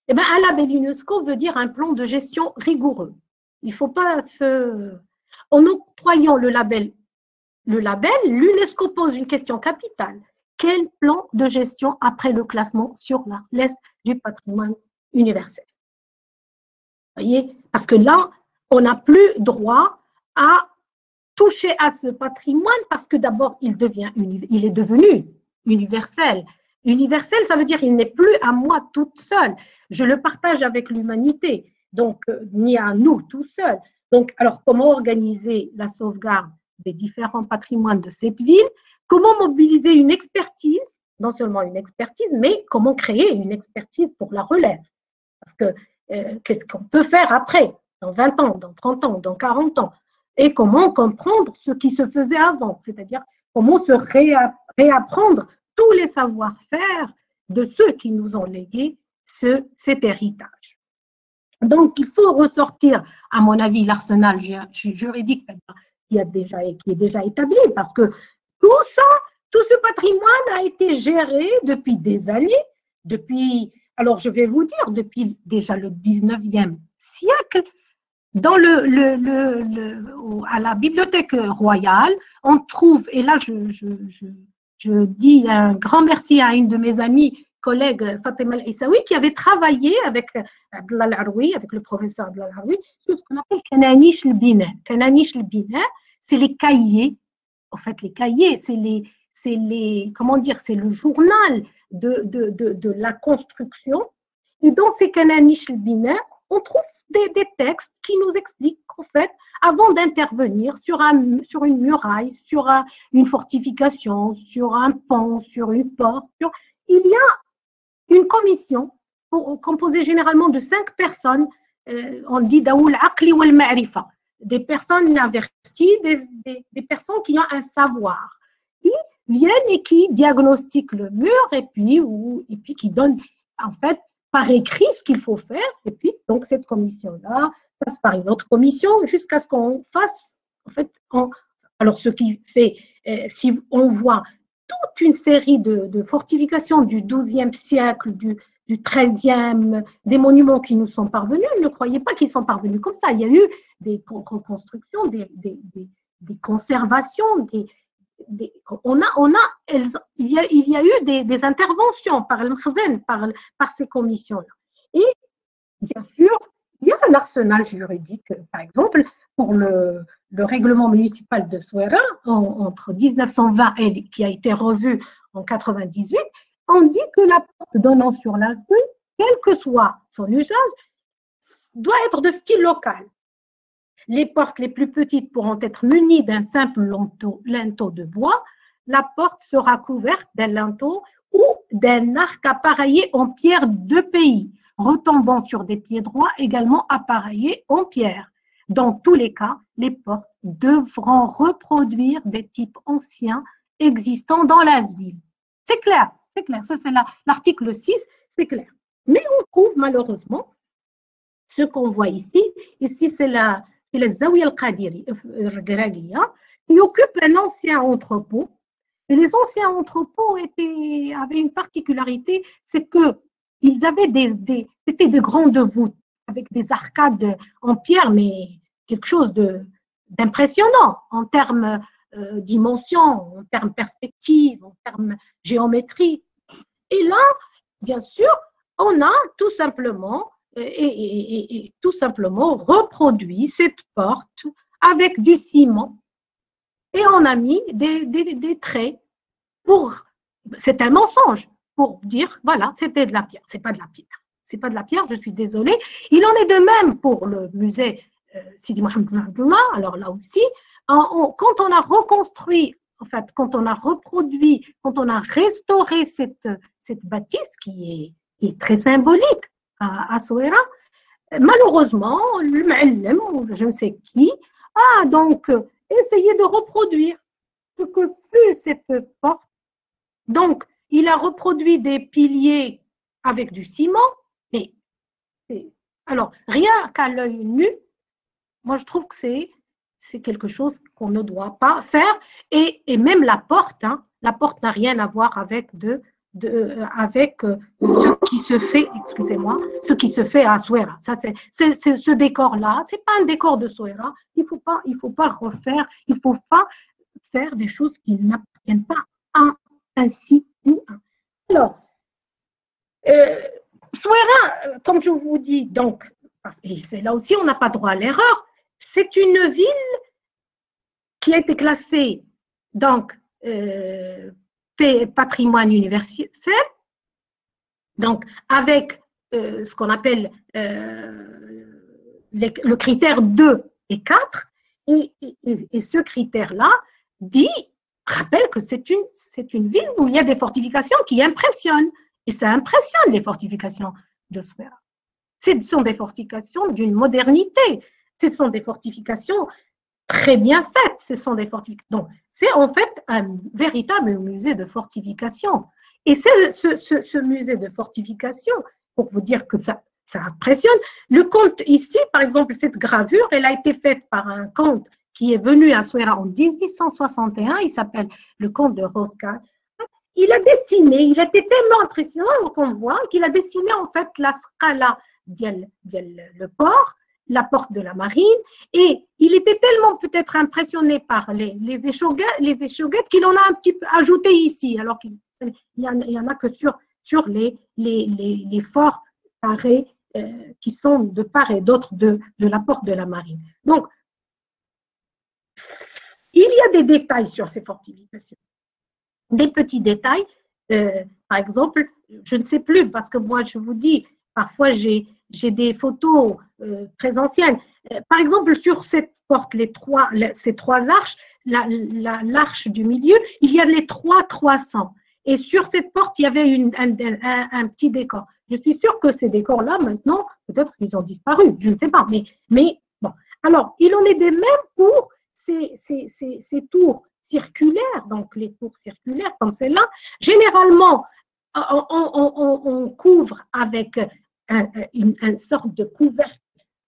Eh bien, un label UNESCO veut dire un plan de gestion rigoureux. Il ne faut pas En octroyant le label, l'UNESCO pose une question capitale. Quel plan de gestion après le classement sur la liste du patrimoine universel? Vous voyez? Parce que là, on n'a plus droit à toucher à ce patrimoine parce que d'abord, il est devenu universel. Universel, ça veut dire qu'il n'est plus à moi toute seule. Je le partage avec l'humanité, donc ni à nous tout seuls. Donc, alors, comment organiser la sauvegarde des différents patrimoines de cette ville? Comment mobiliser une expertise, non seulement une expertise, mais comment créer une expertise pour la relève? Parce que qu'est-ce qu'on peut faire après, dans 20 ans, dans 30 ans, dans 40 ans? Et comment comprendre ce qui se faisait avant, c'est-à-dire comment se réapprendre tous les savoir-faire de ceux qui nous ont légué cet héritage. Donc, il faut ressortir, à mon avis, l'arsenal juridique qui est déjà établi, parce que tout ce patrimoine a été géré depuis des années, alors je vais vous dire, depuis déjà le 19e siècle, à la Bibliothèque royale, on trouve, et là je dis un grand merci à une de mes amies, collègue Fatima Al-Issaoui, qui avait travaillé avec Abdallah Al-Aroui, avec le professeur Abdallah Al-Aroui, sur ce qu'on appelle Kananish al-Bina. Kananish al-Bina, c'est les cahiers. En fait, les cahiers, c'est le journal de la construction. Et dans ces Kananish al-Bina, on trouve des textes qui nous expliquent qu'en fait, avant d'intervenir sur une muraille, sur une fortification, sur un pont, sur une porte, il y a une commission composée généralement de 5 personnes, on dit Daoul Aqli wal Ma'rifa, des personnes averties, des personnes qui ont un savoir, qui viennent et qui diagnostiquent le mur et puis qui donnent en fait par écrit ce qu'il faut faire, et puis donc cette commission-là passe par une autre commission jusqu'à ce qu'on fasse, en fait, alors ce qui fait, si on voit toute une série de fortifications du XIIe siècle, du XIIIe, des monuments qui nous sont parvenus. Ne croyez pas qu'ils sont parvenus comme ça. Il y a eu des reconstructions, des conservations, il y a eu des interventions par le Mkhazen, par ces commissions-là. Et bien sûr, il y a un arsenal juridique, par exemple, pour le règlement municipal de Souaira, entre 1920 et qui a été revu en 98, on dit que la porte donnant sur la rue, quel que soit son usage, doit être de style local. Les portes les plus petites pourront être munies d'un simple linteau de bois. La porte sera couverte d'un linteau ou d'un arc appareillé en pierre de pays, retombant sur des pieds droits également appareillés en pierre. Dans tous les cas, les portes devront reproduire des types anciens existants dans la ville. C'est clair, c'est clair. Ça, c'est l'article 6, c'est clair. Mais on trouve malheureusement ce qu'on voit ici. Ici, c'est la Zawiya al-Qadiri, qui occupe un ancien entrepôt. Et les anciens entrepôts avaient une particularité, c'est qu'ils avaient c'était de grandes voûtes avec des arcades en pierre, mais quelque chose d'impressionnant en termes dimension, en termes perspective, en termes géométrie. Et là, bien sûr, on a tout simplement tout simplement reproduit cette porte avec du ciment et on a mis des traits c'est un mensonge pour dire voilà, c'était de la pierre. C'est pas de la pierre. C'est pas de la pierre, je suis désolée. Il en est de même pour le musée Sidi Mohamed Ben Abdullah. Alors là aussi, quand on a reconstruit, en fait, quand on a reproduit, quand on a restauré cette bâtisse qui est très symbolique à Souaira, malheureusement, le Ma'allem, ou je ne sais qui, a donc essayé de reproduire ce que fut cette porte. Donc, il a reproduit des piliers avec du ciment. Alors, rien qu'à l'œil nu, moi je trouve que c'est quelque chose qu'on ne doit pas faire. Et même la porte n'a rien à voir avec ce qui se fait, excusez-moi, ce qui se fait à Souaira. Ça, c'est ce décor-là, c'est pas un décor de Souaira. Il faut pas refaire, il faut pas faire des choses qui n'appartiennent pas à un site ou un. Alors, Souaira, comme je vous dis, donc, et c'est là aussi on n'a pas droit à l'erreur. C'est une ville qui a été classée donc patrimoine universel, donc avec ce qu'on appelle le critère 2 et 4, et ce critère-là rappelle que c'est une ville où il y a des fortifications qui impressionnent, et ça impressionne les fortifications de Souaira. Ce sont des fortifications d'une modernité, ce sont des fortifications très bien faites, ce sont des fortifications. Donc, c'est en fait un véritable musée de fortification. Et c'est ce musée de fortification, pour vous dire que ça impressionne. Le comte ici, par exemple, cette gravure, elle a été faite par un comte qui est venu à Souaira en 1861, il s'appelle le comte de Rosca. Il a dessiné, il était tellement impressionnant qu'on voit qu'il a dessiné en fait la scala le port, la porte de la marine, et il était tellement peut-être impressionné par les échauguettes qu'il en a un petit peu ajouté ici, alors qu'il y en a que sur les forts carrés qui sont de part et d'autre de la porte de la marine. Donc, il y a des détails sur ces fortifications. Des petits détails, par exemple, je ne sais plus, parce que moi, je vous dis, parfois, j'ai des photos très anciennes. Par exemple, sur cette porte, ces trois arches, l'arche du milieu, il y a les trois croissants. Et sur cette porte, il y avait un petit décor. Je suis sûre que ces décors-là, maintenant, peut-être qu'ils ont disparu, je ne sais pas. Mais bon. Alors, il en est de même pour ces tours circulaires, donc les tours circulaires comme celle-là. Généralement, on couvre avec une sorte de couvercle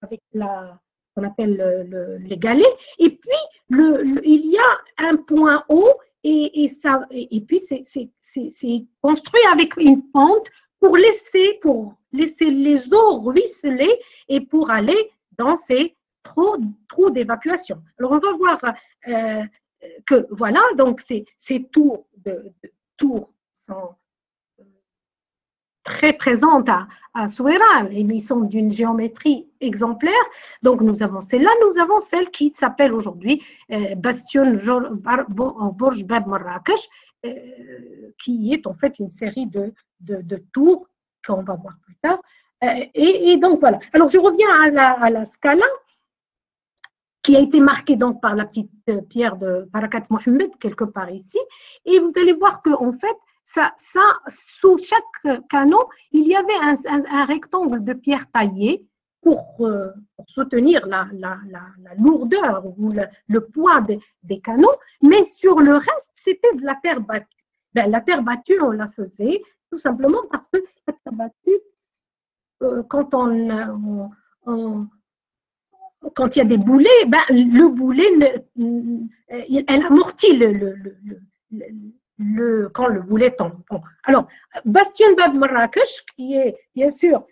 avec qu'on appelle les galets, et puis il y a un point haut Et puis, c'est construit avec une pente pour laisser les eaux ruisseler et pour aller dans ces trous d'évacuation. Alors, on va voir que, voilà, donc ces tours sont très présentes à Souera, et ils sont d'une géométrie exemplaire. Donc, nous avons celle-là, nous avons celle qui s'appelle aujourd'hui Bastion Borj Bab Marrakech, qui est en fait une série de tours qu'on va voir plus tard. Et donc, voilà. Alors, je reviens à la Scala, qui a été marquée donc par la petite pierre de Barakat Mohammed, quelque part ici. Et vous allez voir qu'en fait, sous chaque canot, il y avait un rectangle de pierre taillée pour soutenir la lourdeur ou le poids des canaux, mais sur le reste, c'était de la terre battue. Ben, la terre battue, on la faisait tout simplement parce que la terre battue, quand il y a des boulets, ben, le boulet, elle amortit quand le boulet tombe. Bon. Alors, Bastion Bab Marrakech, qui est bien sûr,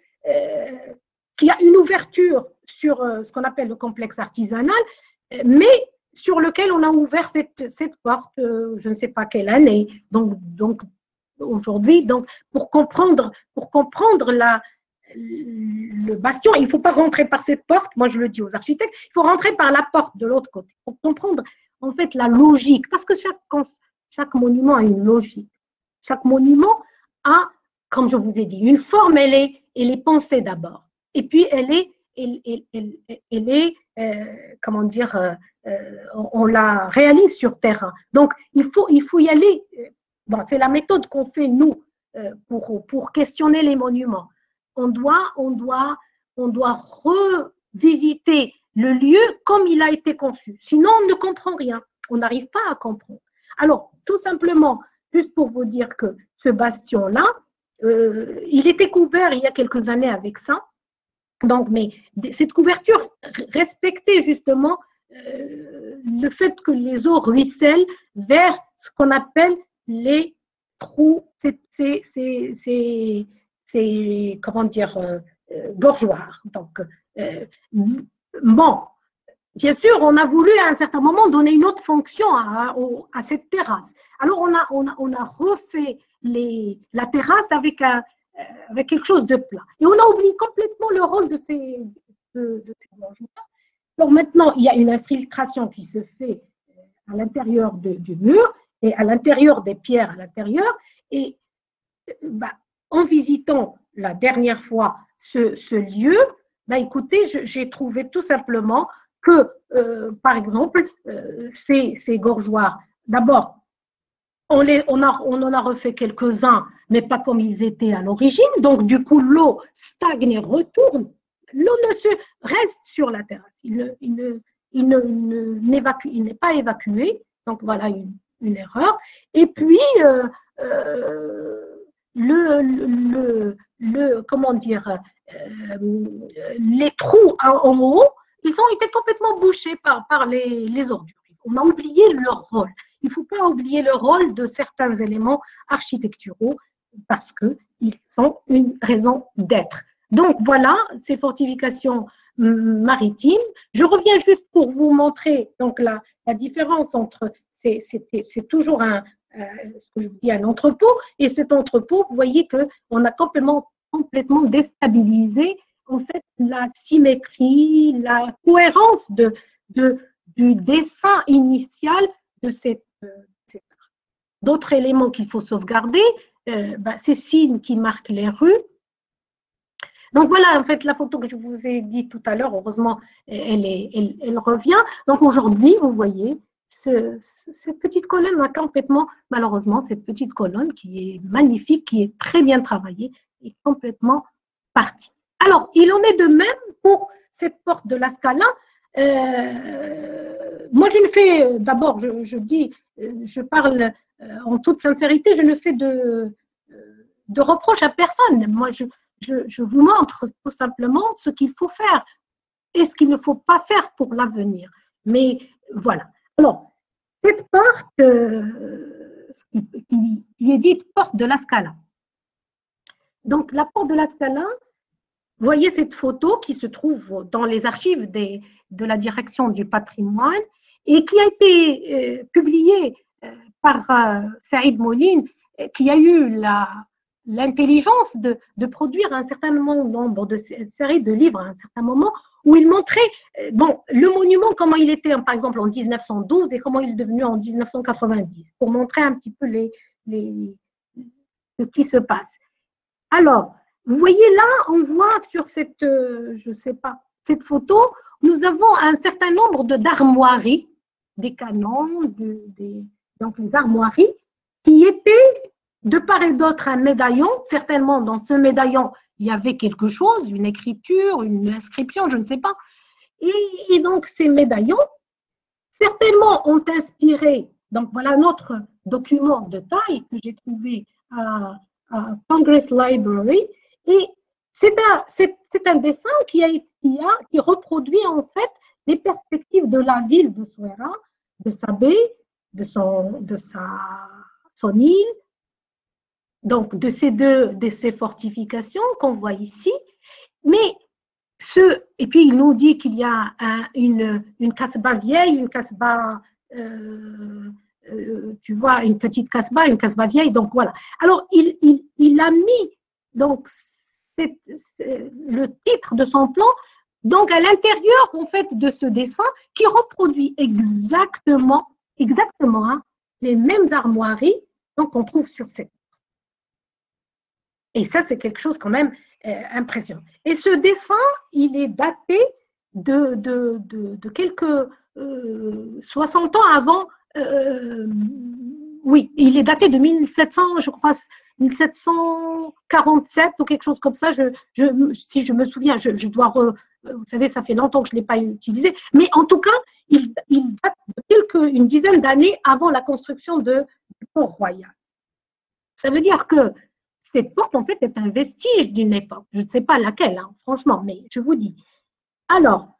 qui a une ouverture sur ce qu'on appelle le complexe artisanal, mais sur lequel on a ouvert cette porte, je ne sais pas quelle année. Donc aujourd'hui, pour comprendre le bastion, il ne faut pas rentrer par cette porte, moi je le dis aux architectes, il faut rentrer par la porte de l'autre côté pour comprendre en fait la logique, parce que chaque monument a une logique. Chaque monument a, comme je vous ai dit, une forme, elle est pensée d'abord. Et puis, elle est comment dire, on la réalise sur terrain. Donc, il faut y aller. Bon, c'est la méthode qu'on fait, nous, pour questionner les monuments. On doit revisiter le lieu comme il a été conçu. Sinon, on ne comprend rien. On n'arrive pas à comprendre. Alors, tout simplement, juste pour vous dire que ce bastion-là, il était couvert il y a quelques années avec ça. Donc, mais cette couverture respectait justement le fait que les eaux ruissellent vers ce qu'on appelle les trous, comment dire, gorgeoirs. Donc, bon. Bien sûr, on a voulu à un certain moment donner une autre fonction à cette terrasse. Alors, on a refait la terrasse avec quelque chose de plat. Et on a oublié complètement le rôle de ces gorgeoirs. Alors maintenant, il y a une infiltration qui se fait à l'intérieur du mur et à l'intérieur des pierres à l'intérieur. Et en visitant la dernière fois ce lieu, écoutez, j'ai trouvé tout simplement que, par exemple, ces gorgeoirs, d'abord, on en a refait quelques-uns, mais pas comme ils étaient à l'origine. Donc, du coup, l'eau stagne et retourne. L'eau reste sur la terrasse. Il n'est pas évacué. Donc, voilà une erreur. Et puis, comment dire, les trous en haut, ils ont été complètement bouchés par les ordures. On a oublié leur rôle. Il ne faut pas oublier le rôle de certains éléments architecturaux parce qu'ils sont une raison d'être. Donc voilà, ces fortifications maritimes. Je reviens juste pour vous montrer donc, la différence entre, c'est toujours ce que je vous dis, un entrepôt, et cet entrepôt, vous voyez qu'on a complètement déstabilisé en fait la symétrie, la cohérence du dessin initial de cette art. D'autres éléments qu'il faut sauvegarder, ces signes qui marquent les rues. Donc voilà, en fait, la photo que je vous ai dit tout à l'heure, heureusement, elle revient. Donc aujourd'hui, vous voyez, cette petite colonne a complètement, malheureusement, cette petite colonne qui est magnifique, qui est très bien travaillée, est complètement partie. Alors, il en est de même pour cette porte de la Scala. Moi, je ne fais, d'abord, je parle en toute sincérité, je ne fais de reproche à personne. Moi, je vous montre tout simplement ce qu'il faut faire et ce qu'il ne faut pas faire pour l'avenir. Mais voilà. Alors, cette porte qui est dite porte de la Scala. Donc, la porte de la Scala, vous voyez cette photo qui se trouve dans les archives de la direction du patrimoine et qui a été publiée par Saïd Moline, qui a eu l'intelligence de produire un certain nombre de séries de livres à un certain moment où il montrait bon, le monument, comment il était par exemple en 1912 et comment il est devenu en 1990, pour montrer un petit peu ce qui se passe. Alors, vous voyez là, on voit sur cette, je sais pas, cette photo, nous avons un certain nombre d'armoiries, des canons, donc les armoiries, qui étaient de part et d'autre un médaillon. Certainement, dans ce médaillon, il y avait quelque chose, une écriture, une inscription, je ne sais pas. Et donc, ces médaillons, certainement, ont inspiré, donc voilà notre document de taille que j'ai trouvé à Congress Library, et c'est un dessin qui reproduit en fait les perspectives de la ville de Souaira, de sa baie, de son île, donc de ces fortifications qu'on voit ici. Mais et puis il nous dit qu'il y a une kasbah vieille, une kasbah, tu vois, une petite kasbah, une kasbah vieille, donc voilà. Alors il a mis donc le titre de son plan donc à l'intérieur en fait de ce dessin qui reproduit exactement hein, les mêmes armoiries qu'on trouve sur cette. Et ça, c'est quelque chose quand même impressionnant. Et ce dessin, il est daté de quelques 60 ans avant. Oui, il est daté de 1700, je crois, 1747 ou quelque chose comme ça. Si je me souviens, je dois. Vous savez, ça fait longtemps que je ne l'ai pas utilisé. Mais en tout cas, il date de une dizaine d'années avant la construction du Port-Royal. Ça veut dire que cette porte, en fait, est un vestige d'une époque. Je ne sais pas laquelle, hein, franchement, mais je vous dis. Alors,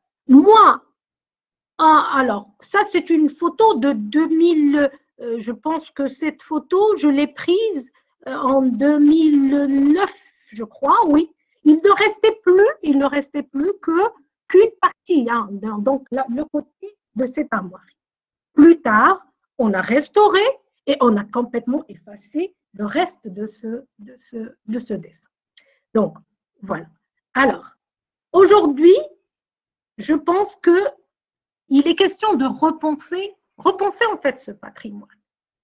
ça, c'est une photo de 2000. Je pense que cette photo, je l'ai prise en 2009, je crois, oui. Il ne restait plus qu'une partie, hein, donc le côté de cette armoirie. Plus tard, on a restauré et on a complètement effacé le reste de ce dessin. Donc, voilà. Alors, aujourd'hui, je pense qu'il est question de repenser en fait ce patrimoine,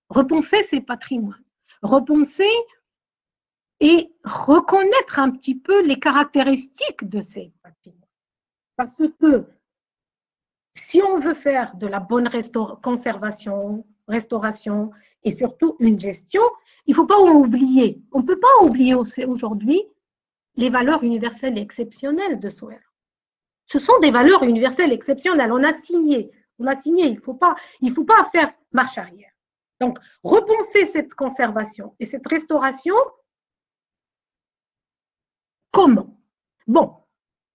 repenser ces patrimoines, repenser et reconnaître un petit peu les caractéristiques de ces patrimoines. Parce que si on veut faire de la bonne conservation, restauration et surtout une gestion, il ne faut pas oublier, on ne peut pas oublier aujourd'hui les valeurs universelles et exceptionnelles de Souaira. Ce sont des valeurs universelles exceptionnelles. On a signé, il ne faut pas faire marche arrière. Donc, repenser cette conservation et cette restauration, comment? Bon,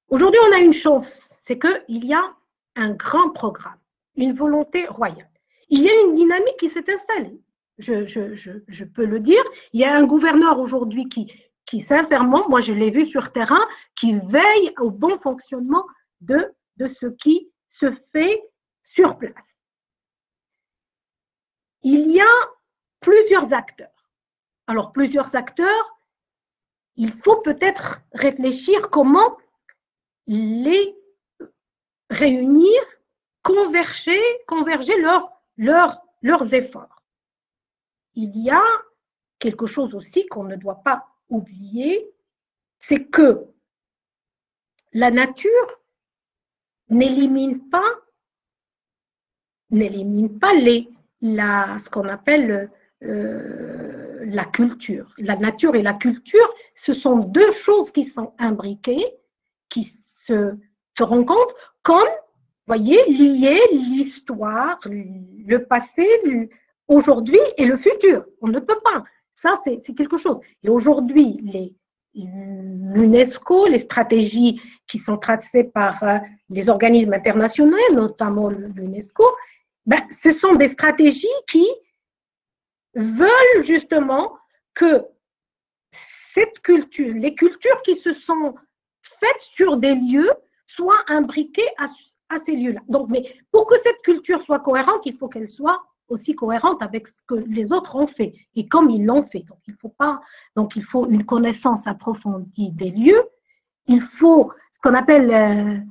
aujourd'hui, on a une chance, c'est qu'il y a un grand programme, une volonté royale. Il y a une dynamique qui s'est installée. Je peux le dire. Il y a un gouverneur aujourd'hui qui sincèrement, moi je l'ai vu sur terrain, qui veille au bon fonctionnement de ce qui se fait sur place. Il y a plusieurs acteurs. Alors, plusieurs acteurs, il faut peut-être réfléchir comment les réunir, converger leurs efforts. Il y a quelque chose aussi qu'on ne doit pas oublier, c'est que la nature n'élimine pas ce qu'on appelle la culture. La nature et la culture, ce sont deux choses qui sont imbriquées, qui se rencontrent comme, voyez, lier l'histoire, le passé, aujourd'hui et le futur. On ne peut pas. Ça, c'est quelque chose. Et aujourd'hui, l'UNESCO, les stratégies qui sont tracées par les organismes internationaux, notamment l'UNESCO, ce sont des stratégies qui veulent justement que cette culture, les cultures qui se sont faites sur des lieux, soient imbriquées à ces lieux-là. Donc, mais pour que cette culture soit cohérente, il faut qu'elle soit aussi cohérente avec ce que les autres ont fait et comme ils l'ont fait. Donc, il faut une connaissance approfondie des lieux. Il faut ce qu'on appelle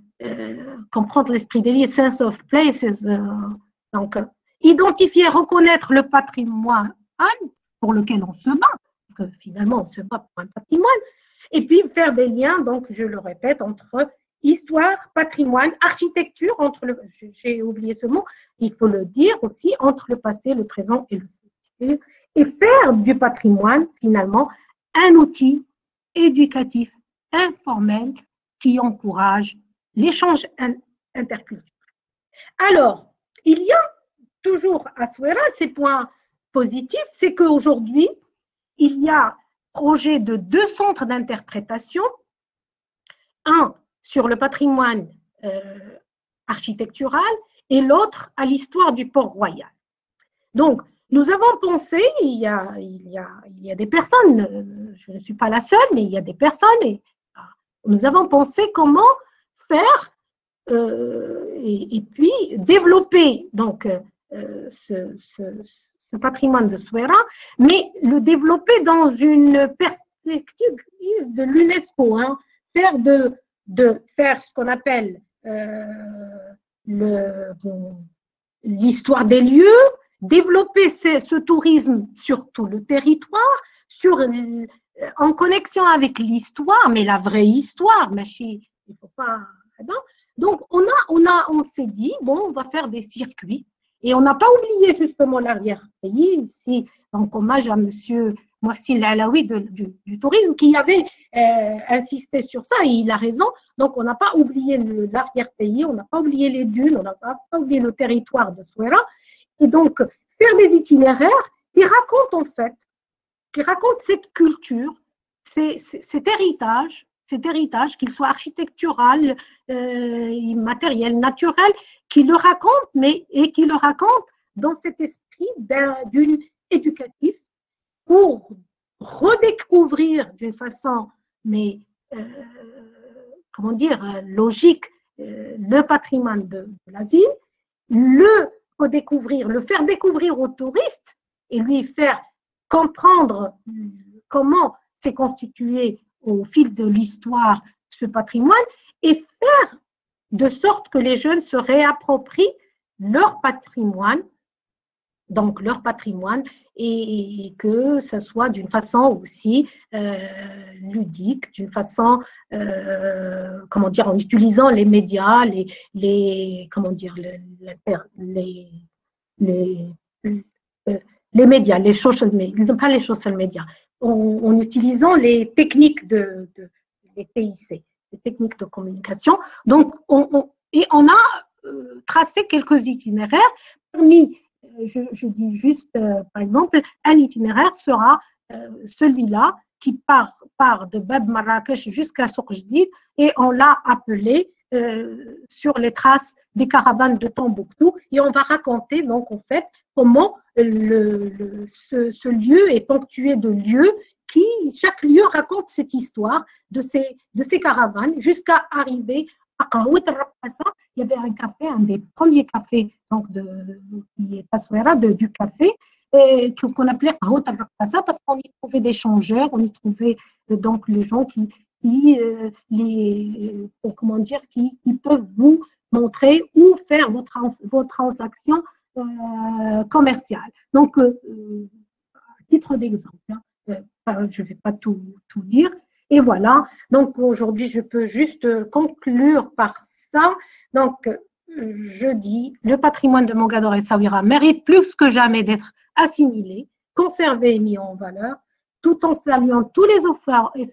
comprendre l'esprit des lieux, sense of places. Donc, identifier, reconnaître le patrimoine pour lequel on se bat, parce que finalement, on se bat pour un patrimoine, et puis faire des liens, donc, je le répète, entre histoire, patrimoine, architecture, j'ai oublié ce mot, il faut le dire aussi, entre le passé, le présent et le futur, et faire du patrimoine, finalement, un outil éducatif informel qui encourage l'échange interculturel. Alors, il y a toujours à Souera ces points positifs, c'est qu'aujourd'hui, il y a projet de 2 centres d'interprétation, un sur le patrimoine architectural et l'autre à l'histoire du Port-Royal. Donc, nous avons pensé, il y a des personnes, je ne suis pas la seule, mais il y a des personnes, et nous avons pensé comment faire et puis développer donc, ce patrimoine de Souera, mais le développer dans une perspective de l'UNESCO, hein, faire ce qu'on appelle l'histoire des lieux, développer ce tourisme sur tout le territoire, en connexion avec l'histoire, mais la vraie histoire, il ne faut pas. Donc, on s'est dit, bon, on va faire des circuits. Et on n'a pas oublié justement l'arrière-pays, ici, en hommage à M. Mohsin Alaoui du tourisme, qui avait insisté sur ça, et il a raison. Donc, on n'a pas oublié l'arrière-pays, on n'a pas oublié les dunes, on n'a pas oublié le territoire de Souera. Et donc, faire des itinéraires qui racontent cette culture, cet héritage, qu'il soit architectural, immatériel, naturel, qui le raconte, et qui le raconte dans cet esprit d'une éducatif pour redécouvrir d'une façon, comment dire, logique, le patrimoine de la ville, le faire découvrir aux touristes et lui faire comprendre comment s'est constitué au fil de l'histoire ce patrimoine et faire de sorte que les jeunes se réapproprient leur patrimoine, et que ce soit d'une façon aussi ludique, d'une façon, comment dire, en utilisant les médias, les médias, pas les social médias, en utilisant les techniques des TIC, les techniques de communication. Donc, on a tracé quelques itinéraires. Parmi, je dis juste, par exemple, un itinéraire sera celui-là qui part de Bab Marrakech jusqu'à Souq Jdid, et on l'a appelé sur les traces des caravanes de Tombouctou, et on va raconter donc en fait comment ce lieu est ponctué de lieux qui, chaque lieu raconte cette histoire de ces caravanes jusqu'à arriver à Qahout al-Raqqasa. Il y avait un café, un des premiers cafés donc qui est à Souera, du café, qu'on appelait Qahout al-Raqqasa parce qu'on y trouvait des changeurs, on y trouvait donc les gens qui peuvent vous montrer où faire vos transactions commerciales. Donc, à titre d'exemple, je ne vais pas tout dire. Et voilà, donc aujourd'hui, je peux juste conclure par ça. Donc, je dis, le patrimoine de Mogador et Essaouira mérite plus que jamais d'être assimilé, conservé et mis en valeur, tout en saluant tous les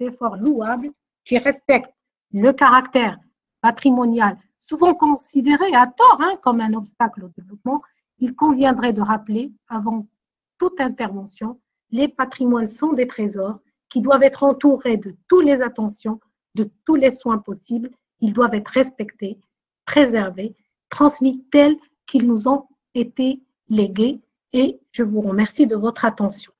efforts louables qui respectent le caractère patrimonial, souvent considéré à tort comme un obstacle au développement. Il conviendrait de rappeler, avant toute intervention, les patrimoines sont des trésors qui doivent être entourés de toutes les attentions, de tous les soins possibles. Ils doivent être respectés, préservés, transmis tels qu'ils nous ont été légués et je vous remercie de votre attention.